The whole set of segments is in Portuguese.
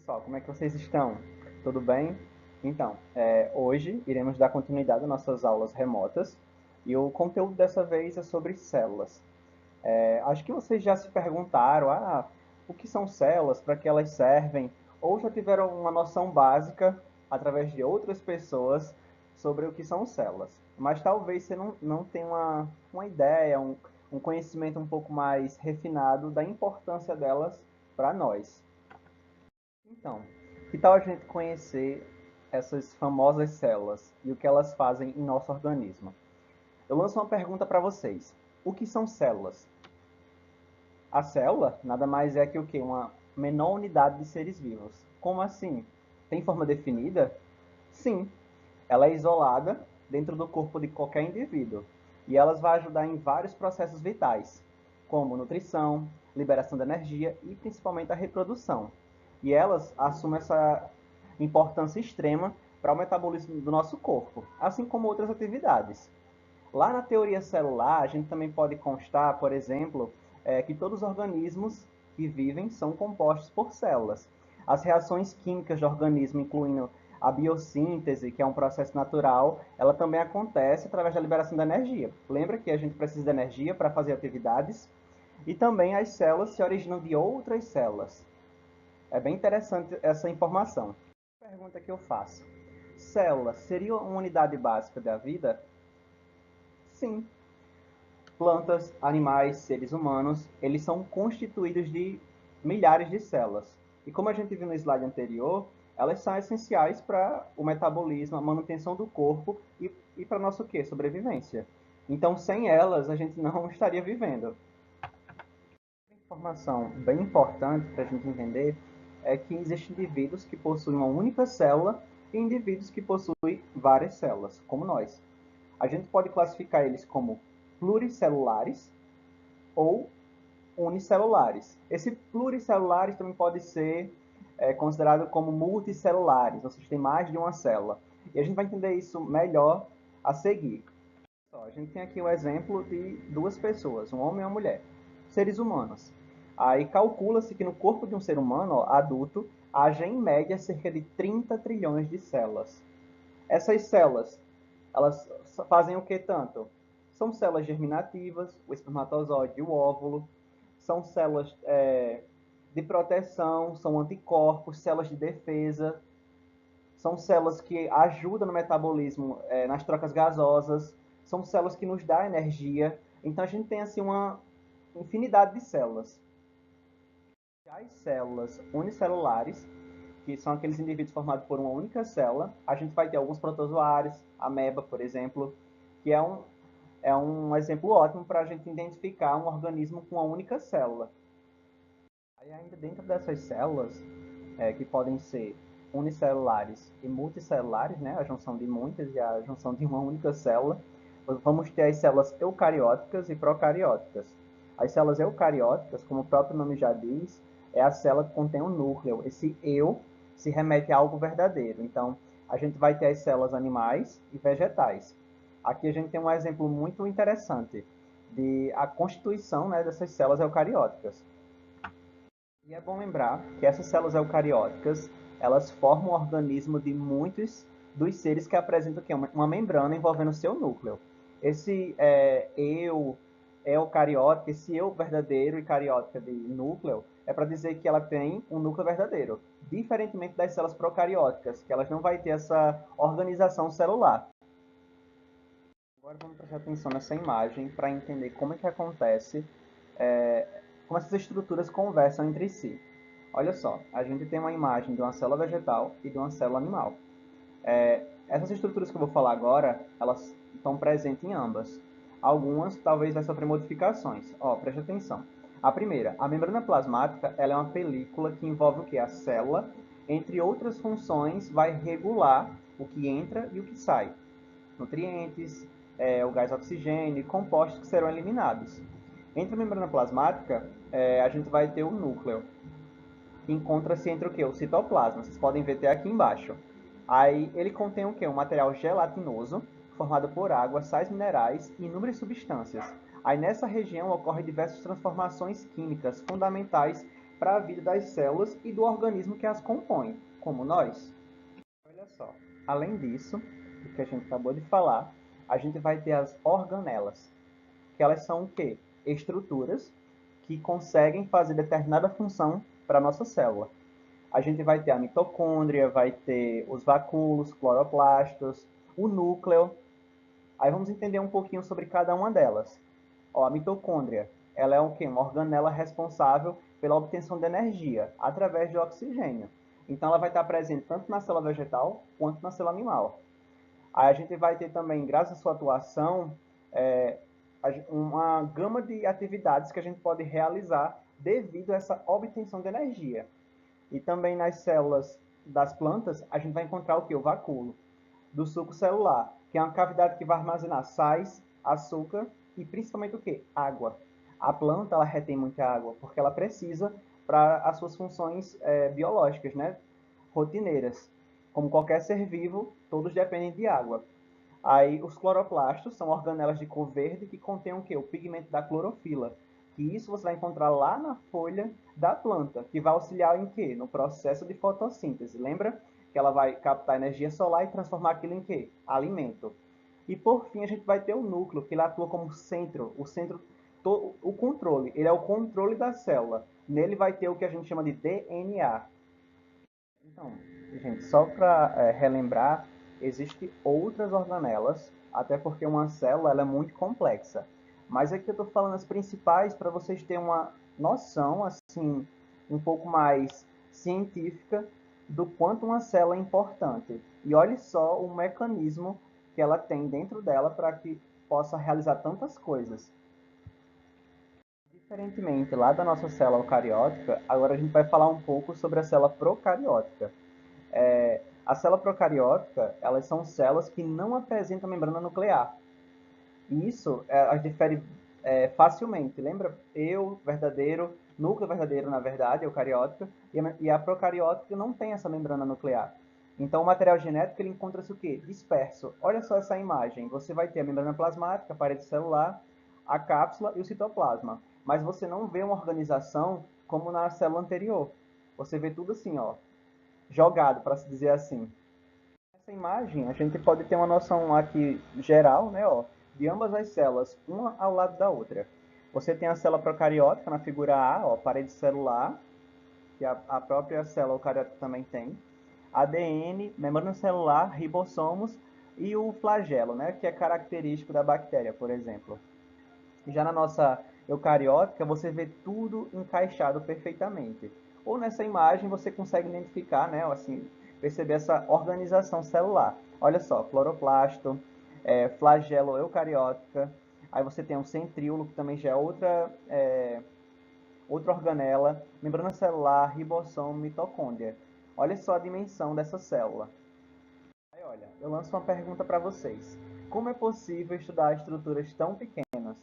pessoal, como é que vocês estão? Tudo bem? Então, hoje iremos dar continuidade às nossas aulas remotas e o conteúdo dessa vez é sobre células. Acho que vocês já se perguntaram, o que são células, para que elas servem, ou já tiveram uma noção básica, através de outras pessoas, sobre o que são células. Mas talvez você não tenha uma ideia, um conhecimento um pouco mais refinado da importância delas para nós. Então, que tal a gente conhecer essas famosas células e o que elas fazem em nosso organismo? Eu lanço uma pergunta para vocês. O que são células? A célula nada mais é que o quê? Uma menor unidade de seres vivos. Como assim? Tem forma definida? Sim. Ela é isolada dentro do corpo de qualquer indivíduo e elas vão ajudar em vários processos vitais, como nutrição, liberação de energia e principalmente a reprodução. E elas assumem essa importância extrema para o metabolismo do nosso corpo, assim como outras atividades. Lá na teoria celular, a gente também pode constar, por exemplo, que todos os organismos que vivem são compostos por células. As reações químicas do organismo, incluindo a biossíntese, que é um processo natural, ela também acontece através da liberação da energia. Lembra que a gente precisa de energia para fazer atividades? E também as células se originam de outras células. É bem interessante essa informação. Pergunta que eu faço: célula seria uma unidade básica da vida? Sim. Plantas, animais, seres humanos, eles são constituídos de milhares de células. E como a gente viu no slide anterior, elas são essenciais para o metabolismo, a manutenção do corpo e para nosso quê? Sobrevivência. Então, sem elas, a gente não estaria vivendo. Uma informação bem importante para a gente entender é que existem indivíduos que possuem uma única célula e indivíduos que possuem várias células, como nós. A gente pode classificar eles como pluricelulares ou unicelulares. Esse pluricelulares também pode ser considerado como multicelulares, ou seja, tem mais de uma célula. E a gente vai entender isso melhor a seguir. A gente tem aqui o exemplo de duas pessoas, um homem e uma mulher, seres humanos. Aí calcula-se que no corpo de um ser humano adulto haja em média cerca de 30 trilhões de células. Essas células, elas fazem o que tanto? São células germinativas, o espermatozoide e o óvulo, são células de proteção, são anticorpos, células de defesa, são células que ajudam no metabolismo, nas trocas gasosas, são células que nos dão energia. Então a gente tem assim uma infinidade de células. As células unicelulares, que são aqueles indivíduos formados por uma única célula, a gente vai ter alguns protozoários, ameba, por exemplo, que é um exemplo ótimo para a gente identificar um organismo com uma única célula. Aí ainda dentro dessas células, que podem ser unicelulares e multicelulares, né, a junção de muitas e a junção de uma única célula, vamos ter as células eucarióticas e procarióticas. As células eucarióticas, como o próprio nome já diz, é a célula que contém um núcleo. Esse eu se remete a algo verdadeiro. Então, a gente vai ter as células animais e vegetais. Aqui a gente tem um exemplo muito interessante de a constituição, né, dessas células eucarióticas. E é bom lembrar que essas células eucarióticas, elas formam um organismo de muitos dos seres que apresentam uma membrana envolvendo o seu núcleo. Esse eu eucariótico, esse eu verdadeiro e cariótica de núcleo, é para dizer que ela tem um núcleo verdadeiro, diferentemente das células procarióticas, que elas não vai ter essa organização celular. Agora vamos prestar atenção nessa imagem para entender como é que acontece, como essas estruturas conversam entre si. Olha só, a gente tem uma imagem de uma célula vegetal e de uma célula animal. Essas estruturas que eu vou falar agora, elas estão presentes em ambas. Algumas talvez vai sofrer modificações. Preste atenção. A primeira, a membrana plasmática, ela é uma película que envolve o que? A célula, entre outras funções, vai regular o que entra e o que sai. Nutrientes, o gás oxigênio e compostos que serão eliminados. Entre a membrana plasmática, a gente vai ter o núcleo, que encontra-se entre o que? O citoplasma. Vocês podem ver até aqui embaixo. Aí ele contém o que? Um material gelatinoso, formado por água, sais minerais e inúmeras substâncias. Aí nessa região ocorrem diversas transformações químicas fundamentais para a vida das células e do organismo que as compõe, como nós. Olha só, além disso, do que a gente acabou de falar, a gente vai ter as organelas, que elas são o quê? Estruturas que conseguem fazer determinada função para a nossa célula. A gente vai ter a mitocôndria, vai ter os vacúolos, cloroplastos, o núcleo. Aí vamos entender um pouquinho sobre cada uma delas. Ó, a mitocôndria, ela é o quê? Uma organela responsável pela obtenção de energia através de oxigênio. Então ela vai estar presente tanto na célula vegetal quanto na célula animal. Aí a gente vai ter também, graças à sua atuação, é, uma gama de atividades que a gente pode realizar devido a essa obtenção de energia. E também nas células das plantas, a gente vai encontrar o que? O vacúolo do suco celular, que é uma cavidade que vai armazenar sais, açúcar e principalmente o que? Água. A planta ela retém muita água porque ela precisa para as suas funções biológicas, né? Rotineiras. Como qualquer ser vivo, todos dependem de água. Aí os cloroplastos são organelas de cor verde que contêm o quê? O pigmento da clorofila. Que isso você vai encontrar lá na folha da planta, que vai auxiliar em quê? No processo de fotossíntese. Lembra que ela vai captar energia solar e transformar aquilo em quê? Alimento. E por fim a gente vai ter o núcleo, que ele atua como centro, o controle. Ele é o controle da célula. Nele vai ter o que a gente chama de DNA. Então, gente, só para relembrar, existem outras organelas, até porque uma célula ela é muito complexa. Mas aqui eu estou falando as principais para vocês terem uma noção, assim, um pouco mais científica do quanto uma célula é importante. E olhe só o mecanismo que ela tem dentro dela para que possa realizar tantas coisas. Diferentemente lá da nossa célula eucariótica, agora a gente vai falar um pouco sobre a célula procariótica. A célula procariótica, elas são células que não apresentam membrana nuclear. E isso as difere facilmente. Lembra? Verdadeiro, núcleo verdadeiro, na verdade, eucariótica, e a procariótica não tem essa membrana nuclear. Então, o material genético ele encontra-se o quê? Disperso. Olha só essa imagem. Você vai ter a membrana plasmática, a parede celular, a cápsula e o citoplasma. Mas você não vê uma organização como na célula anterior. Você vê tudo assim, ó, jogado, para se dizer assim. Nessa imagem, a gente pode ter uma noção aqui geral, né, ó, de ambas as células, uma ao lado da outra. Você tem a célula procariótica na figura A, ó, parede celular, que a própria célula eucariótica também tem. ADN, membrana celular, ribossomos e o flagelo, né, que é característico da bactéria, por exemplo. Já na nossa eucariótica, você vê tudo encaixado perfeitamente. Ou nessa imagem você consegue identificar, né, assim, perceber essa organização celular. Olha só, cloroplasto, flagelo eucariótica, aí você tem um centríolo, que também já é outra organela, membrana celular, ribossomo, mitocôndria. Olha só a dimensão dessa célula. Aí, olha, eu lanço uma pergunta para vocês. Como é possível estudar estruturas tão pequenas?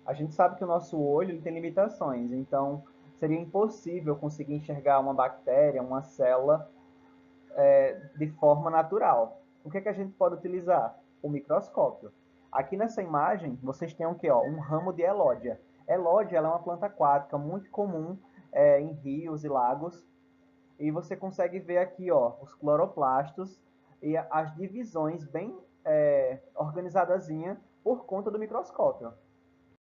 A gente sabe que o nosso olho ele tem limitações, então seria impossível conseguir enxergar uma bactéria, uma célula de forma natural. O que é que a gente pode utilizar? O microscópio. Aqui nessa imagem, vocês têm o que? Um ramo de elódia. Elódia ela é uma planta aquática muito comum em rios e lagos. E você consegue ver aqui ó, os cloroplastos e as divisões bem organizadazinha por conta do microscópio.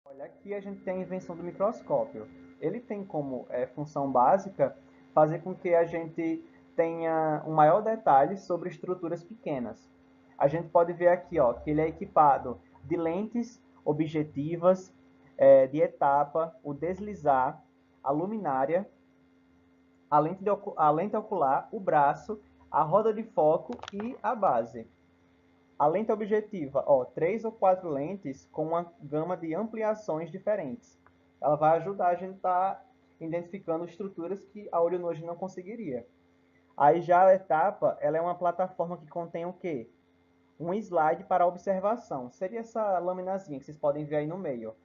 Olha, aqui a gente tem a invenção do microscópio. Ele tem como função básica fazer com que a gente tenha um maior detalhe sobre estruturas pequenas. A gente pode ver aqui ó, que ele é equipado de lentes objetivas, de etapa, o deslizar, a luminária, a lente ocular, o braço, a roda de foco e a base. A lente objetiva, ó, 3 ou 4 lentes com uma gama de ampliações diferentes. Ela vai ajudar a gente a estar identificando estruturas que a olho nu hoje não conseguiria. Aí já a etapa, ela é uma plataforma que contém o quê? Um slide para observação. Seria essa laminazinha que vocês podem ver aí no meio.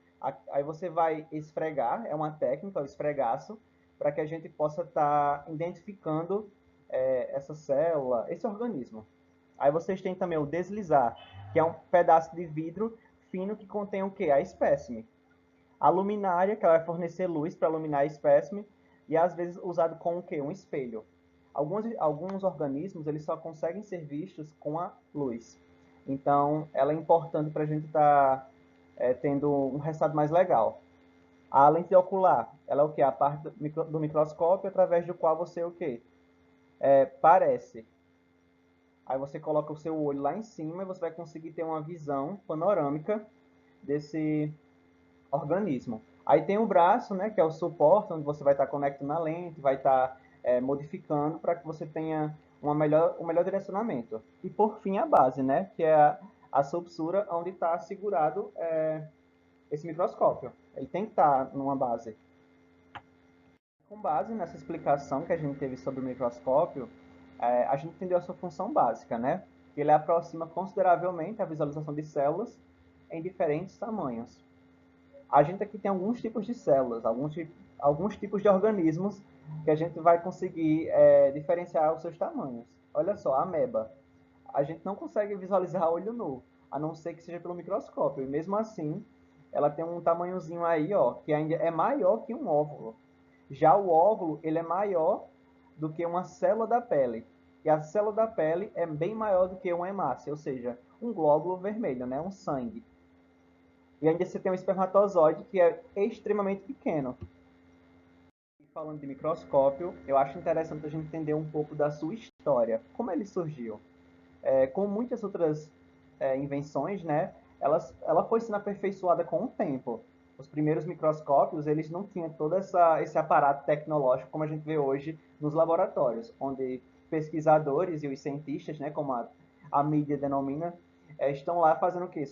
Aí você vai esfregar, é uma técnica, o esfregaço, para que a gente possa estar identificando essa célula, esse organismo. Aí vocês têm também o deslizar, que é um pedaço de vidro fino que contém o quê? A espécime. A luminária, que ela vai fornecer luz para iluminar a espécime. e às vezes usado com o quê? Um espelho. Alguns organismos eles só conseguem ser vistos com a luz. Então, ela é importante para a gente estar tendo um resultado mais legal. A lente ocular, ela é o quê? A parte do microscópio através do qual você o quê? Parece. Aí você coloca o seu olho lá em cima e você vai conseguir ter uma visão panorâmica desse organismo. Aí tem o braço, né, que é o suporte, onde você vai estar conectando a lente, vai estar modificando para que você tenha um melhor direcionamento. E por fim a base, né, que é a subsura onde está segurado esse microscópio. Ele tem que estar numa base. Com base nessa explicação que a gente teve sobre o microscópio, a gente entendeu a sua função básica, né? Ele aproxima consideravelmente a visualização de células em diferentes tamanhos. A gente aqui tem alguns tipos de células, alguns tipos de organismos que a gente vai conseguir diferenciar os seus tamanhos. Olha só, a ameba. A gente não consegue visualizar a olho nu, a não ser que seja pelo microscópio. E mesmo assim, ela tem um tamanhozinho aí, ó, que ainda é maior que um óvulo. Já o óvulo, ele é maior do que uma célula da pele. E a célula da pele é bem maior do que uma hemácia, ou seja, um glóbulo vermelho, né? Um sangue. E ainda você tem um espermatozoide que é extremamente pequeno. E falando de microscópio, eu acho interessante a gente entender um pouco da sua história. Como ele surgiu? Como muitas outras invenções, né? Ela foi sendo aperfeiçoada com o tempo. Os primeiros microscópios, eles não tinham todo esse aparato tecnológico como a gente vê hoje nos laboratórios, onde pesquisadores e os cientistas, né, como a mídia denomina, estão lá fazendo o quê?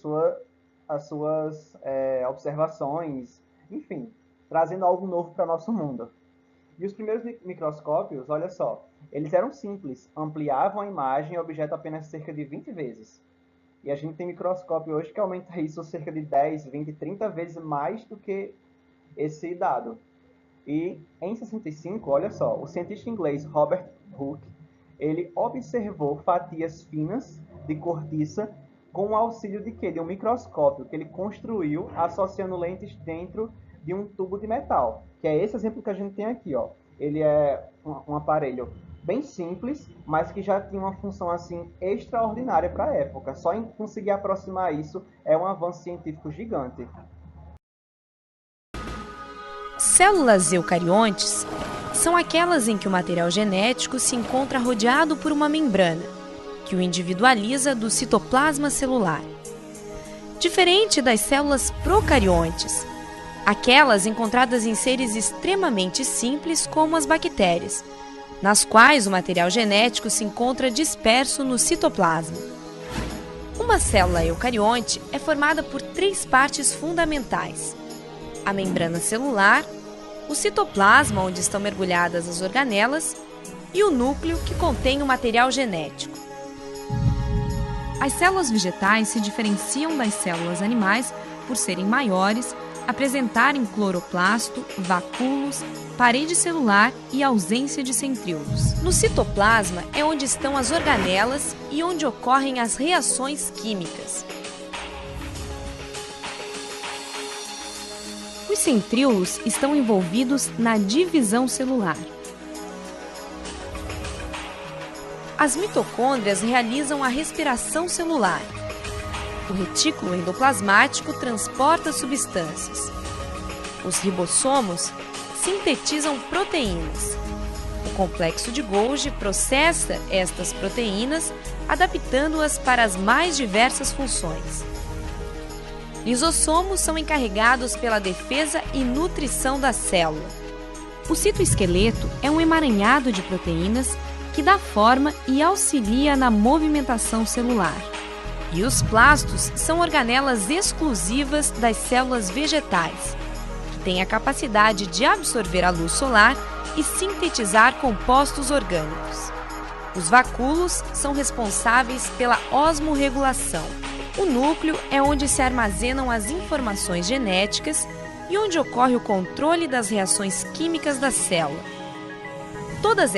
As suas observações, enfim, trazendo algo novo para o nosso mundo. E os primeiros microscópios, olha só, eles eram simples, ampliavam a imagem e o objeto apenas cerca de 20 vezes. E a gente tem microscópio hoje que aumenta isso cerca de 10, 20, 30 vezes mais do que esse dado. E em 65, olha só, o cientista inglês Robert Hooke, ele observou fatias finas de cortiça com o auxílio de quê? De um microscópio que ele construiu associando lentes dentro de um tubo de metal, que é esse exemplo que a gente tem aqui, ó. Ele é um aparelho bem simples, mas que já tinha uma função assim extraordinária para a época. Só em conseguir aproximar isso é um avanço científico gigante. Células eucariontes são aquelas em que o material genético se encontra rodeado por uma membrana, que o individualiza do citoplasma celular. Diferente das células procariontes, aquelas encontradas em seres extremamente simples como as bactérias, nas quais o material genético se encontra disperso no citoplasma. Uma célula eucarionte é formada por 3 partes fundamentais: a membrana celular, o citoplasma, onde estão mergulhadas as organelas, e o núcleo, que contém o material genético. As células vegetais se diferenciam das células animais por serem maiores, apresentarem cloroplasto, vacúolos, parede celular e ausência de centríolos. No citoplasma é onde estão as organelas e onde ocorrem as reações químicas. Os centríolos estão envolvidos na divisão celular. As mitocôndrias realizam a respiração celular. O retículo endoplasmático transporta substâncias. Os ribossomos sintetizam proteínas. O complexo de Golgi processa estas proteínas, adaptando-as para as mais diversas funções. Lisossomos são encarregados pela defesa e nutrição da célula. O citoesqueleto é um emaranhado de proteínas que dá forma e auxilia na movimentação celular. E os plastos são organelas exclusivas das células vegetais, que têm a capacidade de absorver a luz solar e sintetizar compostos orgânicos. Os vacúolos são responsáveis pela osmorregulação. O núcleo é onde se armazenam as informações genéticas e onde ocorre o controle das reações químicas da célula. Todas